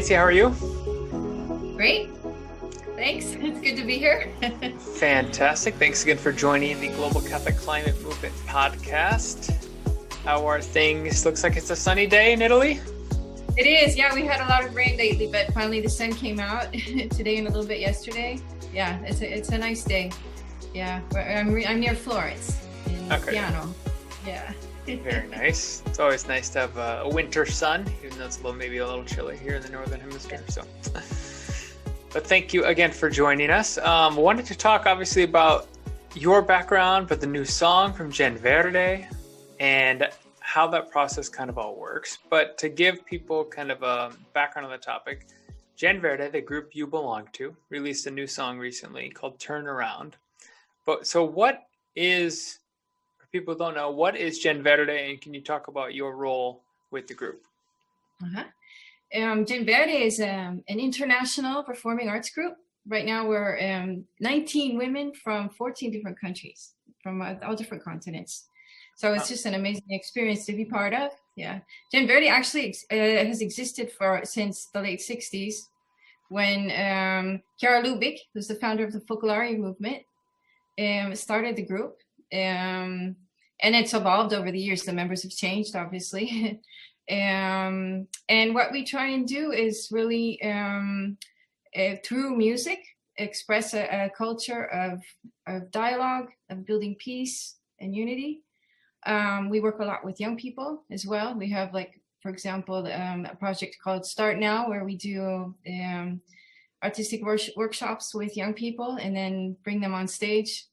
Nancy, how are you? Great. Thanks. It's good to be here. Fantastic. Thanks again for joining the Global Catholic Climate Movement podcast. How are things? Looks like it's a sunny day in Italy. It is. Yeah, we had a lot of rain lately, but finally the sun came out today and a little bit yesterday. Yeah, it's a nice day. Yeah, I'm near Florence in Piano. Yeah. Very nice. It's always nice to have a winter sun, even though it's maybe a little chilly here in the Northern Hemisphere. So, but thank you again for joining us. Wanted to talk obviously about your background, but the new song from Gen Verde and how that process kind of all works. But to give people kind of a background on the topic, Gen Verde, the group you belong to, released a new song recently called Turn Around. But so what is, for people who don't know, what is Gen Verde, and can you talk about your role with the group? Gen Verde is an international performing arts group. Right now we're 19 women from 14 different countries, from all different continents. So it's just an amazing experience to be part of. Yeah, Gen Verde actually has existed since the late 60s, when Chiara Lubich, who's the founder of the Focolare movement, started the group. And it's evolved over the years. The members have changed, obviously. And what we try and do is really, through music, express a culture of dialogue, of building peace and unity. We work a lot with young people as well. We have, like, for example, a project called Start Now, where we do artistic workshops with young people and then bring them on stage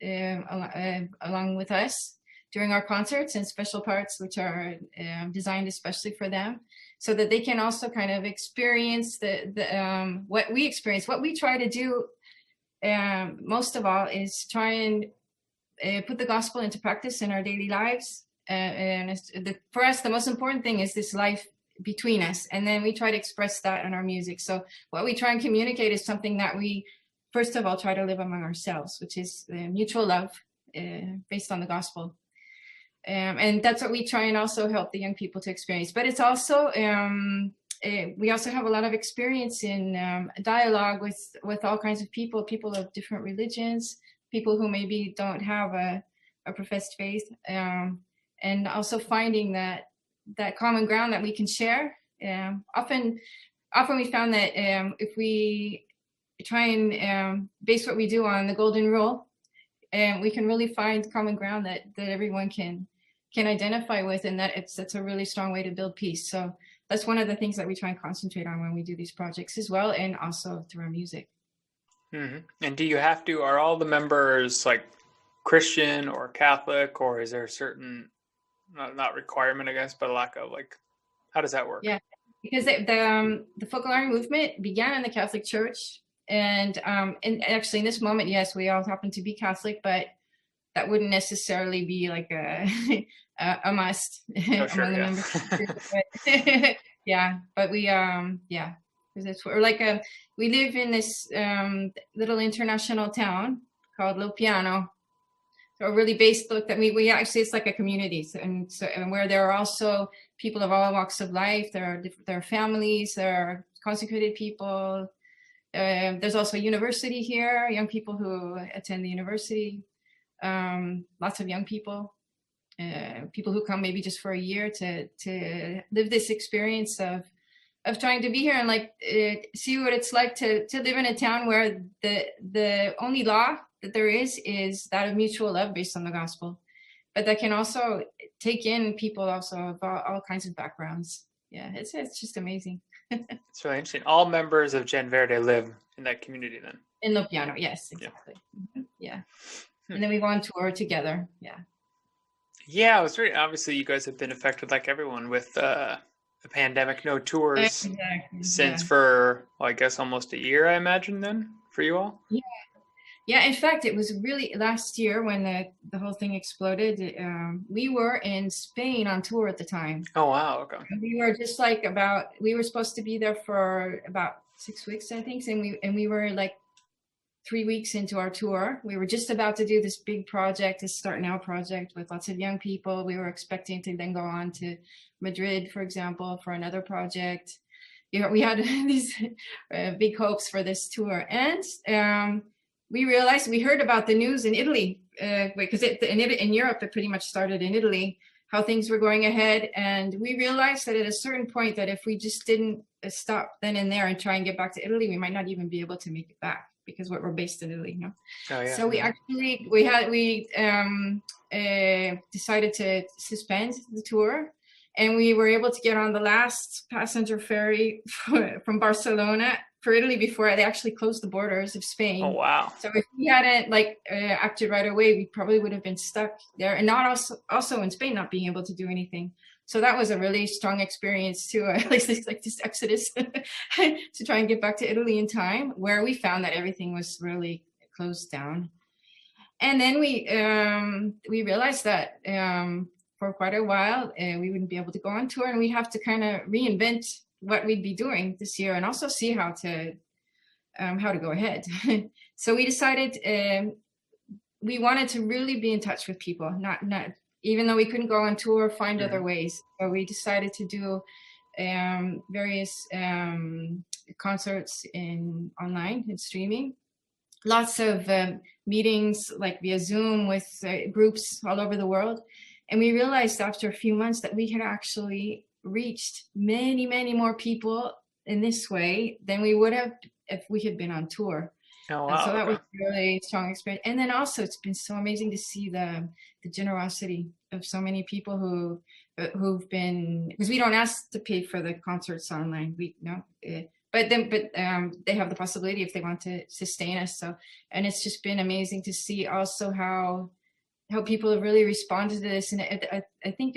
along with us during our concerts and special parts, which are designed especially for them, so that they can also kind of experience what we experience. What we try to do most of all is try and put the gospel into practice in our daily lives. For us, the most important thing is this life between us, and then we try to express that in our music. So what we try and communicate is something that we first of all try to live among ourselves, which is mutual love based on the gospel. And that's what we try and also help the young people to experience. But it's also, we also have a lot of experience in dialogue with all kinds of people of different religions, people who maybe don't have a professed faith, and also finding that common ground that we can share. Often we found that if we try and base what we do on the golden rule, and we can really find common ground that everyone can identify with, and that's a really strong way to build peace. So that's one of the things that we try and concentrate on when we do these projects as well, and also through our music. Mm-hmm. And are all the members like Christian or Catholic, or is there a certain, not requirement, I guess, but a lack of, like, how does that work? Yeah, because the Focolare movement began in the Catholic Church, and actually in this moment, yes, we all happen to be Catholic, but that wouldn't necessarily be like a must among the members. Yeah, but we because we're like we live in this little international town called Piano. So a really based look that we actually, it's like a community, and where there are also people of all walks of life. There are families, there are consecrated people. There's also a university here, young people who attend the university. Lots of young people, people who come maybe just for a year to live this experience of trying to be here and see what it's like to live in a town where the only law that there is that of mutual love based on the gospel, but that can also take in people also of all kinds of backgrounds. Yeah, it's just amazing. It's really interesting. All members of Gen Verde live in that community then? In Lo Piano, yes, exactly. Yeah. And then we go on tour together. Yeah. Yeah, it was very, obviously you guys have been affected like everyone with the pandemic, no tours since for, well, I guess almost a year, I imagine then, for you all? Yeah, in fact, it was really last year when the whole thing exploded. We were in Spain on tour at the time. Oh, wow, okay. And we were just we were supposed to be there for about 6 weeks, I think, and we were like 3 weeks into our tour. We were just about to do this big project, this Start Now project with lots of young people. We were expecting to then go on to Madrid, for example, for another project. we had these big hopes for this tour, and we realized, we heard about the news in Italy, because in Europe it pretty much started in Italy, how things were going ahead, and we realized that at a certain point that if we just didn't stop then and there and try and get back to Italy, we might not even be able to make it back, because we're based in Italy, you know? Oh, yeah. So we decided to suspend the tour, and we were able to get on the last passenger ferry from Barcelona for Italy before they actually closed the borders of Spain. Oh, wow. So if we hadn't acted right away, we probably would have been stuck there, and not also in Spain, not being able to do anything. So that was a really strong experience too, like this exodus to try and get back to Italy in time, where we found that everything was really closed down. And then we realized that for quite a while we wouldn't be able to go on tour, and we'd have to kind of reinvent what we'd be doing this year, and also see how to go ahead. So we decided we wanted to really be in touch with people, not even though we couldn't go on tour, find other ways. So we decided to do various concerts online and streaming, lots of meetings like via Zoom with groups all over the world. And we realized after a few months that we had actually reached many, many more people in this way than we would have if we had been on tour. Oh, wow. And so that was a really strong experience. And then also it's been so amazing to see the generosity of so many people who've been, because we don't ask to pay for the concerts online. But they have the possibility if they want to sustain us. So, and it's just been amazing to see also how people have really responded to this. And I think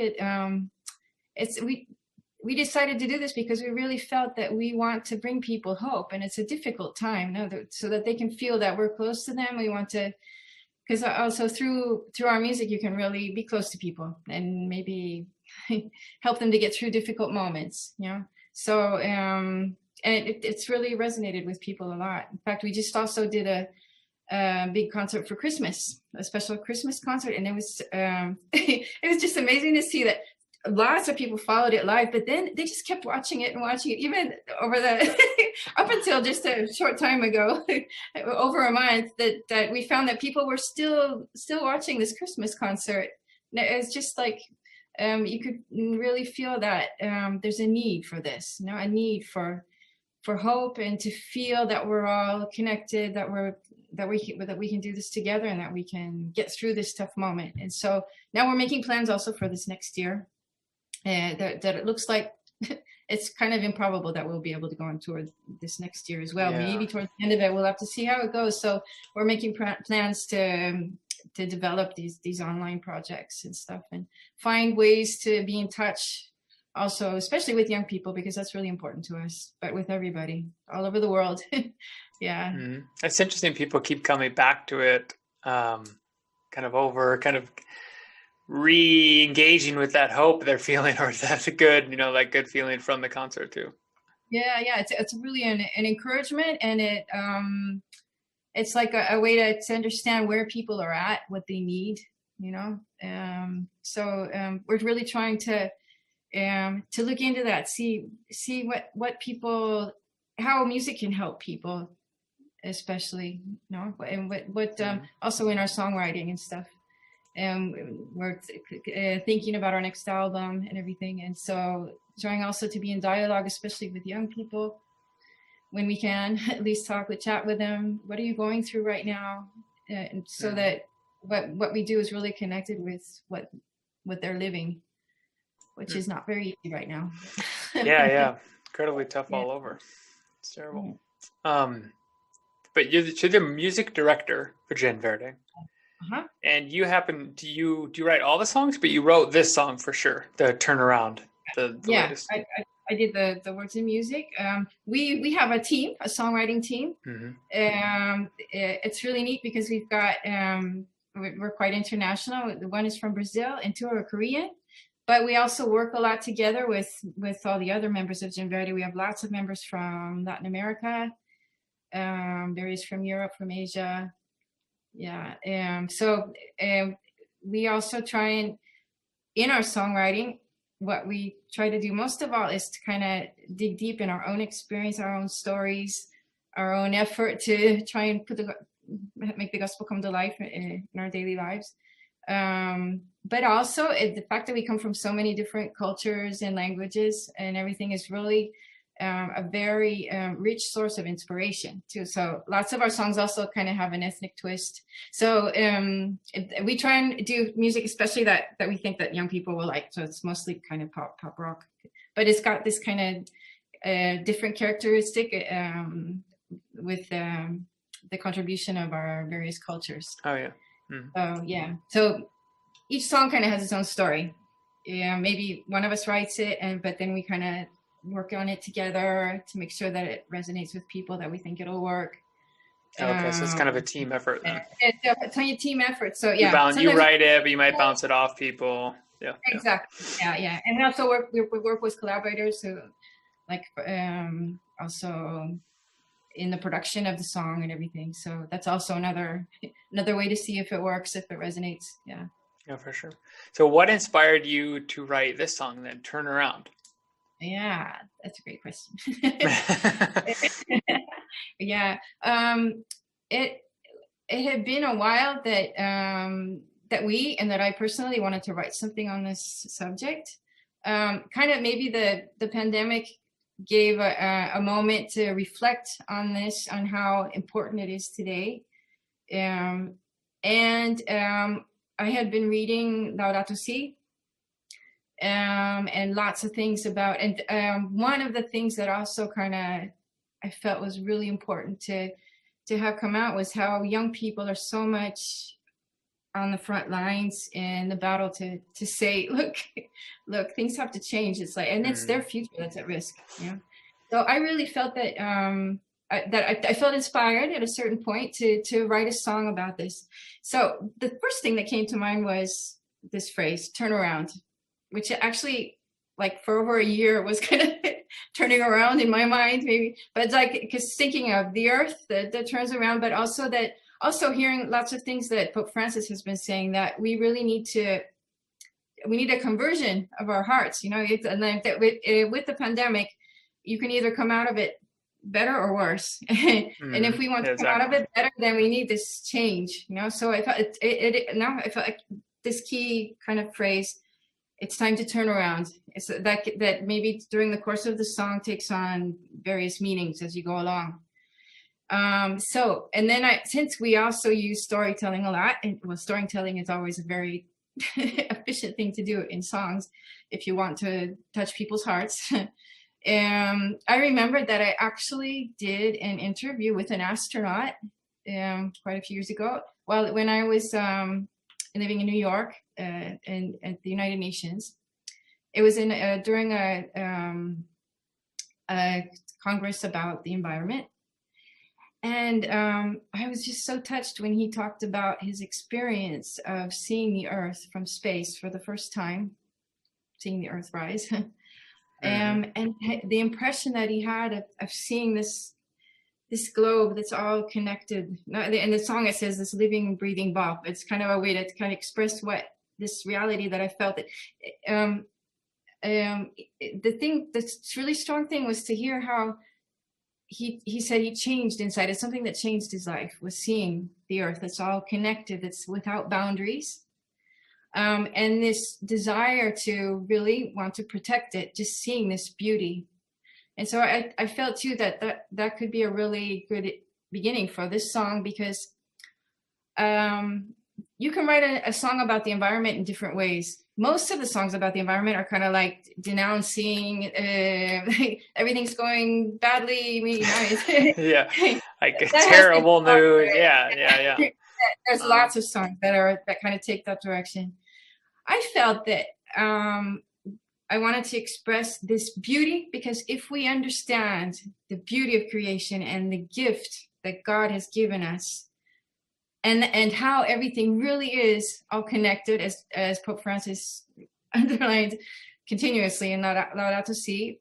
we decided to do this because we really felt that we want to bring people hope, and it's a difficult time, so that they can feel that we're close to them. We want to, because also through our music, you can really be close to people and maybe help them to get through difficult moments, you know? So, and it's really resonated with people a lot. In fact, we just also did a big concert for Christmas, a special Christmas concert, and it was it was just amazing to see that lots of people followed it live, but then they just kept watching it, even over the up until just a short time ago, over a month, that we found that people were still watching this Christmas concert. It's just like you could really feel that there's a need for this, a need for hope, and to feel that we're all connected, that we can do this together, and that we can get through this tough moment. And so now we're making plans also for this next year. That it looks like it's kind of improbable that we'll be able to go on tour this next year as well. Yeah. Maybe towards the end of it, we'll have to see how it goes. So we're making plans to develop these online projects and stuff, and find ways to be in touch also, especially with young people, because that's really important to us, but with everybody all over the world. Yeah. Mm-hmm. It's interesting. People keep coming back to it, kind of re-engaging with that hope they're feeling, or that good, that good feeling from the concert too. Yeah, it's really an encouragement, and it's like a way to understand where people are at, what they need, so we're really trying to look into that, see what people, how music can help people, especially, and what also in our songwriting and stuff. And we're thinking about our next album and everything. And so trying also to be in dialogue, especially with young people, when we can, at least chat with them. What are you going through right now? And so that what we do is really connected with what they're living, which is not very easy right now. Yeah. Incredibly tough all over. It's terrible. Yeah. But you're the music director for Gen Verde. Uh-huh. And do you write all the songs? But you wrote this song for sure, the Turnaround, the latest. I did the words and music. We have a team, a songwriting team. Mm-hmm. It's really neat because we've got we're quite international. The one is from Brazil and two are Korean, but we also work a lot together with all the other members of Gen Verde. We have lots of members from Latin America, various from Europe, from Asia. Yeah. So we also try and, in our songwriting, what we try to do most of all is to kind of dig deep in our own experience, our own stories, our own effort to try and make the gospel come to life in our daily lives. But also the fact that we come from so many different cultures and languages and everything is really a very rich source of inspiration too. So lots of our songs also kind of have an ethnic twist. So we try and do music, especially that we think that young people will like. So it's mostly kind of pop rock, but it's got this kind of different characteristic with the contribution of our various cultures. Oh yeah. So yeah. So each song kind of has its own story. Yeah, maybe one of us writes it, but then we kind of work on it together to make sure that it resonates with people, that we think it'll work. Okay, so it's kind of a team effort then. It's a team effort. So yeah, you write it, but you might bounce it off people. Yeah, exactly. Yeah, and also we work with collaborators who, like, also in the production of the song and everything. So that's also another way to see if it works, if it resonates. Yeah. Yeah, for sure. So what inspired you to write this song then, Turn Around? Yeah, that's a great question. Yeah. It had been a while that that I personally wanted to write something on this subject. Kind of maybe the pandemic gave a moment to reflect on this, on how important it is today. And I had been reading Laudato Si, and lots of things about, and one of the things that also kind of I felt was really important to have come out was how young people are so much on the front lines in the battle to say, look, things have to change. It's like, and it's their future that's at risk. Yeah. So I really felt that I felt inspired at a certain point to write a song about this. So the first thing that came to mind was this phrase, turn around, which actually, like, for over a year was kind of turning around in my mind, maybe. But it's like, because thinking of the earth that turns around, but also hearing lots of things that Pope Francis has been saying, that we really need a conversion of our hearts, and then with the pandemic, you can either come out of it better or worse. And if we want to come out of it better, then we need this change, So I felt now I felt like this key kind of phrase, it's time to turn around. It's that maybe during the course of the song takes on various meanings as you go along. So, and then since we also use storytelling a lot, and storytelling is always a very efficient thing to do in songs if you want to touch people's hearts. I remember that I actually did an interview with an astronaut quite a few years ago, when I was living in New York at the United Nations. It was during a congress about the environment. And I was just so touched when he talked about his experience of seeing the Earth from space for the first time, seeing the Earth rise. And the impression that he had of seeing this globe that's all connected. In the song it says this living, breathing ball. It's kind of a way to kind of express what this reality that I felt. The really strong thing was to hear how he said he changed inside. It's something that changed his life, was seeing the earth that's all connected, that's without boundaries. And this desire to really want to protect it, just seeing this beauty. And so I felt too that could be a really good beginning for this song, because you can write a song about the environment in different ways. Most of the songs about the environment are kind of like denouncing, everything's going badly. Yeah, like a terrible mood. Yeah. There's lots of songs that kind of take that direction. I felt that I wanted to express this beauty, because if we understand the beauty of creation and the gift that God has given us, and how everything really is all connected, as Pope Francis underlined continuously in Laudato Si,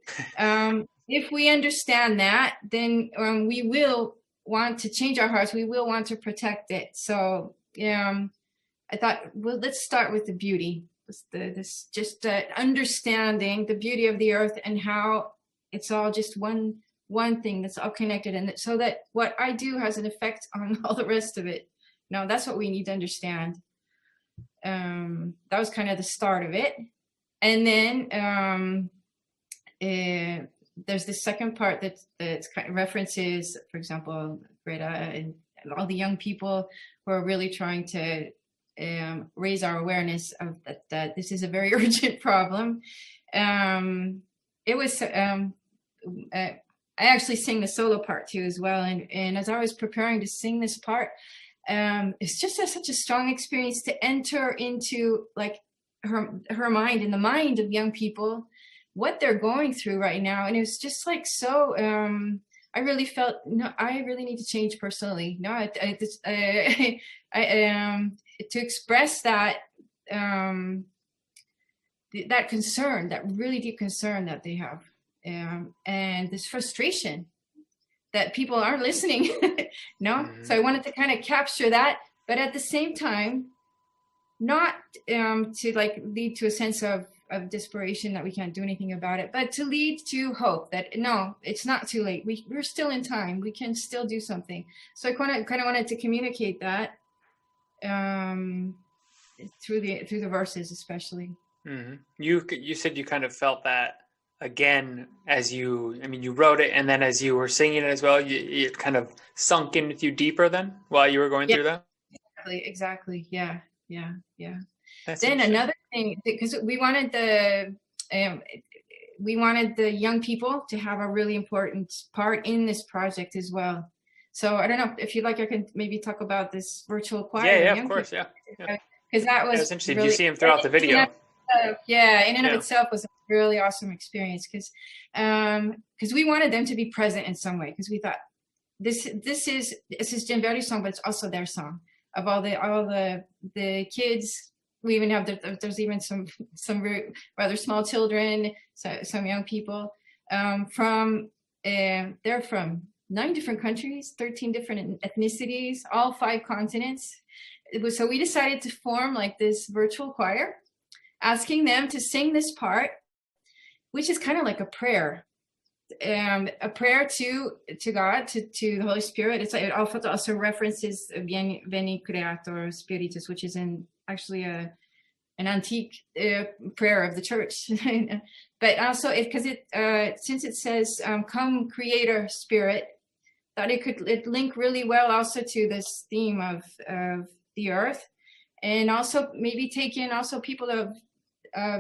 if we understand that, then we will want to change our hearts. We will want to protect it. So I thought, well, let's start with the beauty. this just understanding the beauty of the earth and how it's all just one thing that's all connected, and so that what I do has an effect on all the rest of it. Now that's what we need to understand. That was kind of the start of it, and then there's the second part that's kind of references, for example, Greta and all the young people who are really trying to raise our awareness of that this is a very urgent problem. It was I actually sing the solo part too as well, and as I was preparing to sing this part, it's just such a strong experience to enter into like her mind and the mind of young people, what they're going through right now. And it was just like so I really felt, no, I really need to change personally. No, I to express that that concern, that really deep concern that they have, and this frustration that people aren't listening. No, mm-hmm. So I wanted to kind of capture that, but at the same time, not to like lead to a sense of desperation that we can't do anything about it, but to lead to hope that no, it's not too late. We're still in time. We can still do something. So I kind of wanted to communicate that through the verses, especially. Mm-hmm. You said you kind of felt that again as you wrote it, and then as you were singing it as well, it kind of sunk in with you deeper then while you were going through that. Exactly. Yeah. Then another thing, because we wanted the young people to have a really important part in this project as well. So I don't know if you'd like, I can maybe talk about this virtual choir. Yeah, of course, people. Because that was interesting. Really, did you see him throughout the video? In and of itself was a really awesome experience, because we wanted them to be present in some way, because we thought this is Jim Verdi's song, but it's also their song. Of all the kids, we even have there's even some rather small children, some young people they're from 9 different countries, 13 different ethnicities, all 5 continents. So we decided to form like this virtual choir, asking them to sing this part, which is kind of like a prayer to God, to the Holy Spirit. It also references Veni Creator Spiritus, which is actually an antique prayer of the church. But also since it says "Come Creator Spirit," that it link really well also to this theme of the earth, and also maybe take in also people of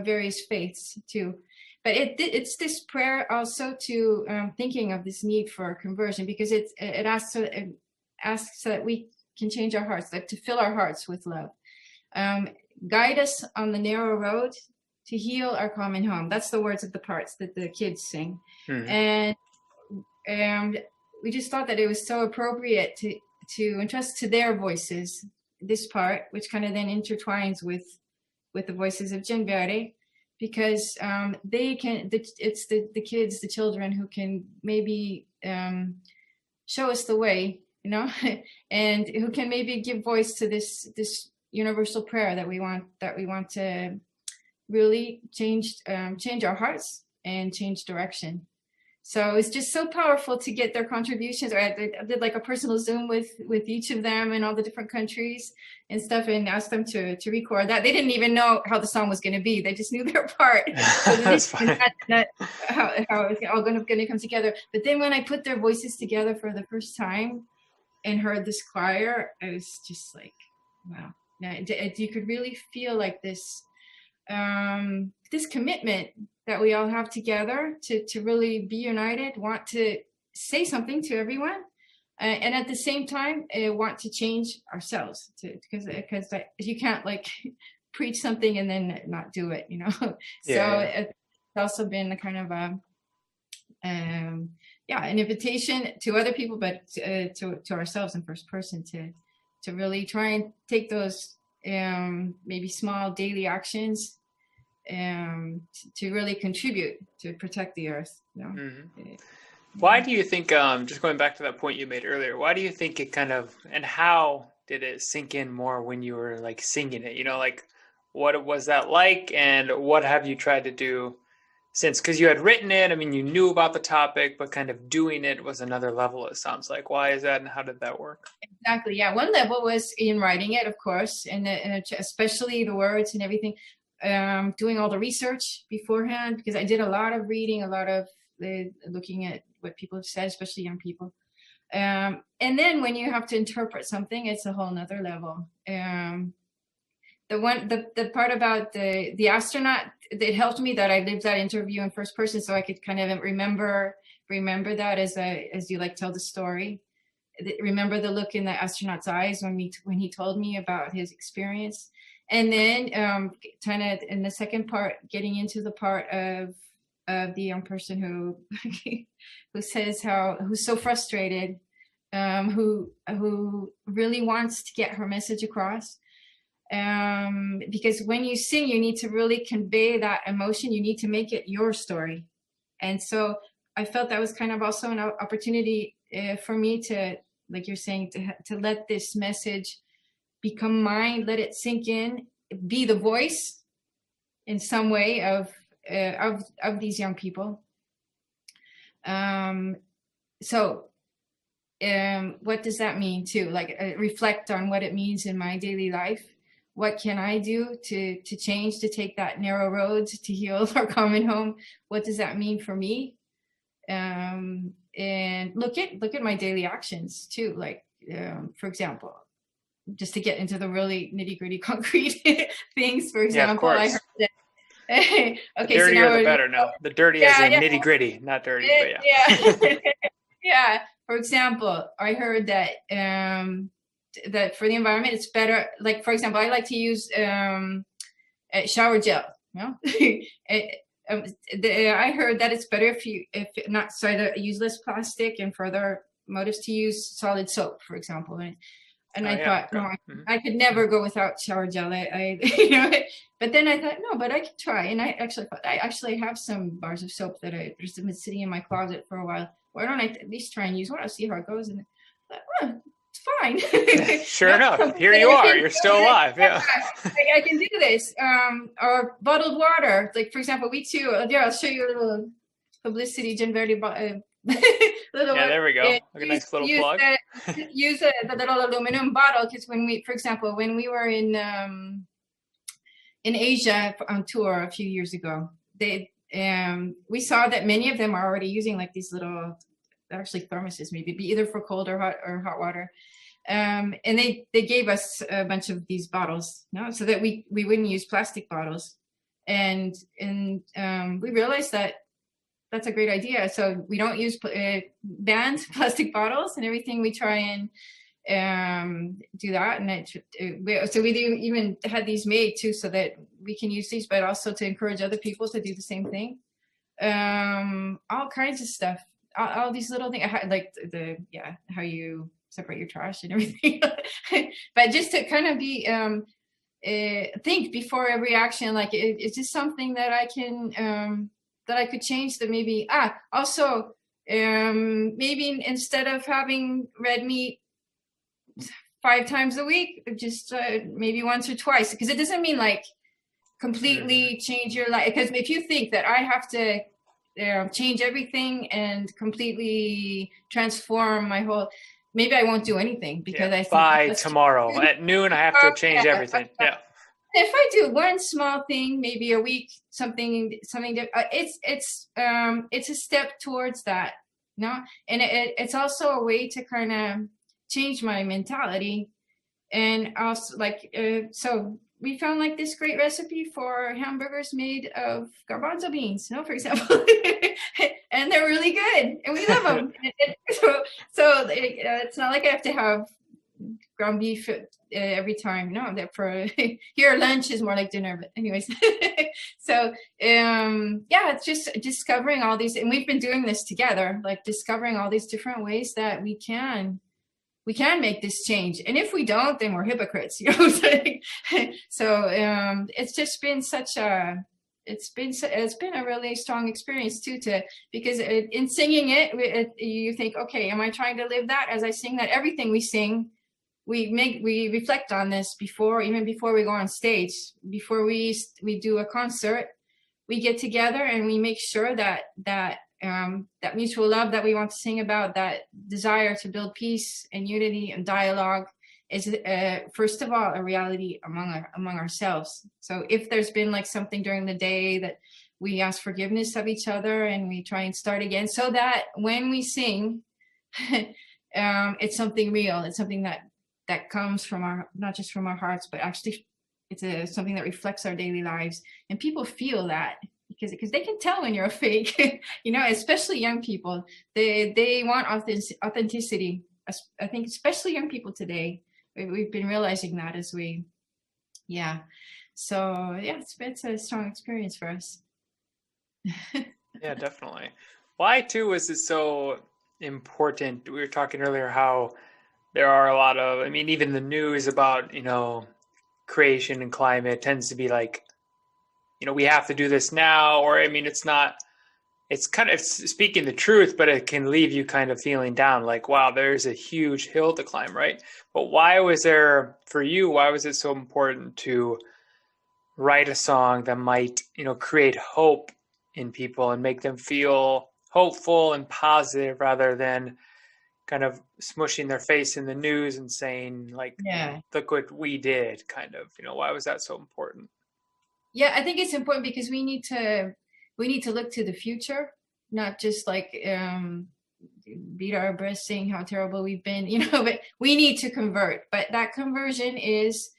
various faiths too. But it's this prayer also to thinking of this need for conversion, because it asks so that we can change our hearts, like to fill our hearts with love. Guide us on the narrow road to heal our common home. That's the words of the parts that the kids sing. Mm-hmm. And we just thought that it was so appropriate to entrust to their voices this part, which kind of then intertwines with the voices of Jim Verde, because it's the kids, the children, who can maybe show us the way, and who can maybe give voice to this universal prayer that we want to really change our hearts and change direction. So it's just so powerful to get their contributions. I did like a personal Zoom with each of them in all the different countries and stuff, and asked them to record that. They didn't even know how the song was going to be. They just knew their part. So that's fine. How it was all going to come together. But then when I put their voices together for the first time and heard this choir, I was just like, wow. Now, you could really feel like this commitment that we all have together to really be united, want to say something to everyone, and at the same time want to change ourselves, because you can't like preach something and then not do it, So it's also been a kind of an invitation to other people, but to ourselves in first person to really try and take those maybe small daily actions to really contribute to protect the earth. Mm-hmm. Why do you think, just going back to that point you made earlier, why do you think it kind of, and how did it sink in more when you were like singing it? Like What was that like, and what have you tried to do since? Because you had written it, I mean, you knew about the topic, but kind of doing it was another level, it sounds like. Why is that, and how did that work? Exactly. Yeah. One level was in writing it, of course, and especially the words and everything. Doing all the research beforehand, because I did a lot of reading, a lot of looking at what people have said, especially young people. And then when you have to interpret something, it's a whole nother level. The part about the astronaut, it helped me that I lived that interview in first person, so I could kind of remember that as you like tell the story. Remember the look in the astronaut's eyes when he told me about his experience. And then kind of in the second part, getting into the part of the young person who who says who's so frustrated, who really wants to get her message across. Because when you sing, you need to really convey that emotion. You need to make it your story. And so I felt that was kind of also an opportunity for me to, like you're saying, to let this message become mine, let it sink in, be the voice in some way of these young people. So what does that mean too? Like reflect on what it means in my daily life. What can I do to change, to take that narrow road to heal our common home? What does that mean for me? And look at my daily actions too. Like, for example, just to get into the really nitty gritty concrete things. For example, yeah, of course. I heard that. Okay, the dirtier, the better. No, the dirty as in nitty gritty, not dirty, but yeah. Yeah. For example, I heard that that for the environment, it's better. Like, for example, I like to use shower gel. You know, I heard that it's better if not use less plastic, and for other motives to use solid soap, for example. And I thought, no, I could never go without shower gel. I you know, but then I thought, no, but I could try. And I actually have some bars of soap that I just been sitting in my closet for a while. Why don't I at least try and use one? I'll see how it goes. And I thought, it's fine. Sure enough, here you are. You're still alive. Yeah. I can do this. Or bottled water. Like, for example, we too. I'll show you a little publicity. Verde. There we go. A nice little plug. Use the little aluminum bottle, because when we were in Asia on tour a few years ago, we saw that many of them are already using like these little, actually thermoses, maybe either for cold or hot water. And they gave us a bunch of these bottles, so that we wouldn't use plastic bottles. And we realized that that's a great idea. So we don't use banned plastic bottles and everything. We try and do that. And so we even had these made too, so that we can use these, but also to encourage other people to do the same thing. All kinds of stuff. All these little things, like how you separate your trash and everything. But just to kind of be think before every action, like it's just something that I can that I could change. That maybe also maybe instead of having red meat 5 times a week, just maybe once or twice, because it doesn't mean like completely change your life. Because if you think that I have to change everything and completely transform my whole, maybe I won't do anything, because I think by tomorrow at noon I have to change everything. Yeah. If I do one small thing, maybe a week, something, it's a step towards that, and it's also a way to kind of change my mentality. And also, like, so we found like this great recipe for hamburgers made of garbanzo beans, for example, and they're really good, and we love them. So it's not like I have to have ground beef every time. No, that for here lunch is more like dinner. But anyways, so it's just discovering all these, and we've been doing this together, like discovering all these different ways that we can make this change. And if we don't, then we're hypocrites, So it's just been it's been a really strong experience too, because in singing it, you think, okay, am I trying to live that as I sing that? Everything we sing, we reflect on this even before we go on stage, before we do a concert. We get together and we make sure that mutual love that we want to sing about, that desire to build peace and unity and dialogue, is first of all a reality among ourselves. So if there's been like something during the day, that we ask forgiveness of each other and we try and start again, so that when we sing, it's something real. It's something that comes from not just from our hearts, but actually it's something that reflects our daily lives, and people feel that because they can tell when you're a fake. Especially young people, they want authenticity. I think especially young people today, we've been realizing that as we, so it's a strong experience for us. Yeah, definitely. Why too is it so important? We were talking earlier how there are a lot of, even the news about, creation and climate tends to be like, we have to do this now, or it's kind of speaking the truth, but it can leave you kind of feeling down, like, wow, there's a huge hill to climb, right? But why was it so important to write a song that might, create hope in people and make them feel hopeful and positive, rather than kind of smushing their face in the news and saying, like, look what we did, kind of, why was that so important? Yeah, I think it's important because we need to look to the future, not just like beat our breast saying how terrible we've been, but we need to convert. But that conversion is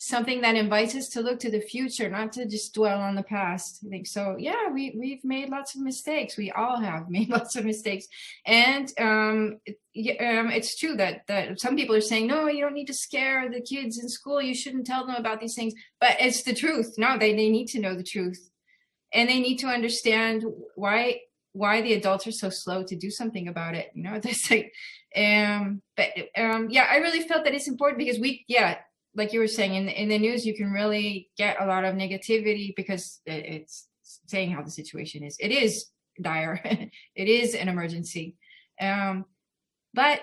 something that invites us to look to the future, not to just dwell on the past. I think so. Yeah, we've made lots of mistakes. We all have made lots of mistakes, and it's true that some people are saying, no, you don't need to scare the kids in school. You shouldn't tell them about these things. But it's the truth. No, they need to know the truth, and they need to understand why the adults are so slow to do something about it. There's like, I really felt that it's important because like you were saying, in the news, you can really get a lot of negativity because it's saying how the situation is. It is dire. It is an emergency. But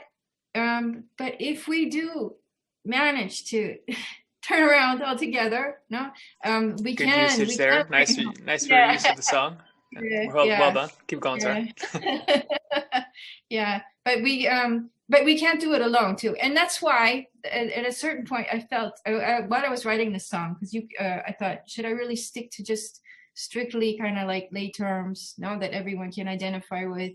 if we do manage to turn around altogether, we Good can. Usage we there. can. Nice use of the song. Well done. Keep going. Sorry. But we can't do it alone too, and that's why at a certain point I felt while I was writing the song, because I thought, should I really stick to just strictly kind of like lay terms now that everyone can identify with?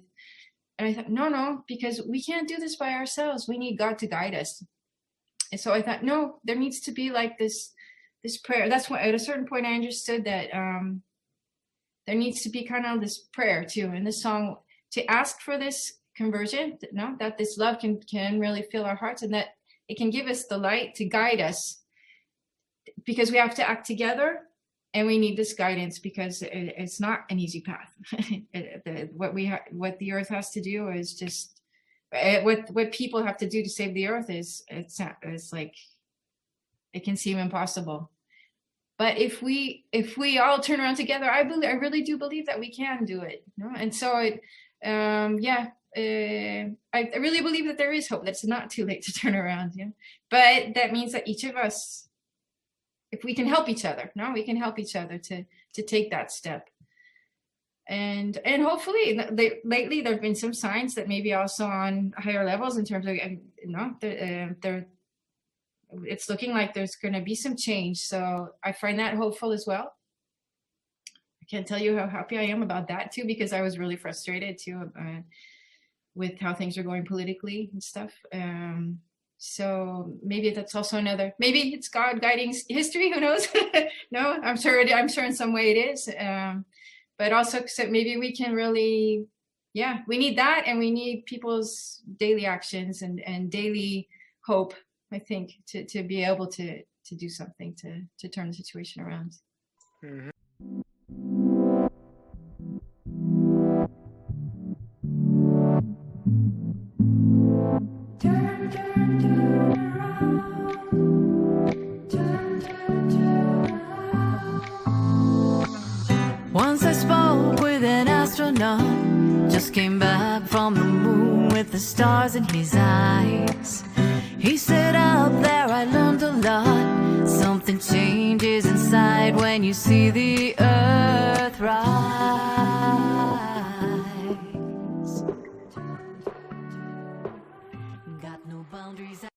And I thought, no, because we can't do this by ourselves. We need God to guide us. And so I thought, no, there needs to be like this prayer. That's why at a certain point I understood that there needs to be kind of this prayer too in the song, to ask for this conversion, that this love can really fill our hearts, and that it can give us the light to guide us, because we have to act together and we need this guidance, because it's not an easy path. What the earth has to do is just what people have to do to save the earth it's like, it can seem impossible. But if we all turn around together, I really do believe that we can do it. And so I really believe that there is hope. That's not too late to turn around. But that means that each of us, if we can help each other, we can help each other to take that step. And hopefully, lately there have been some signs that maybe also on higher levels in terms of, it's looking like there's going to be some change. So I find that hopeful as well. I can't tell you how happy I am about that too, because I was really frustrated too with how things are going politically and stuff. So maybe that's also maybe it's God guiding history. Who knows? No, I'm sure in some way it is. But also, so maybe we can really, we need that, and we need people's daily actions and daily hope, I think, to be able to do something to turn the situation around. Mm-hmm. Once I spoke with an astronaut, just came back from the moon with the stars in his eyes. He said up there I learned a lot. Something changes inside when you see the earth rise. Got no boundaries.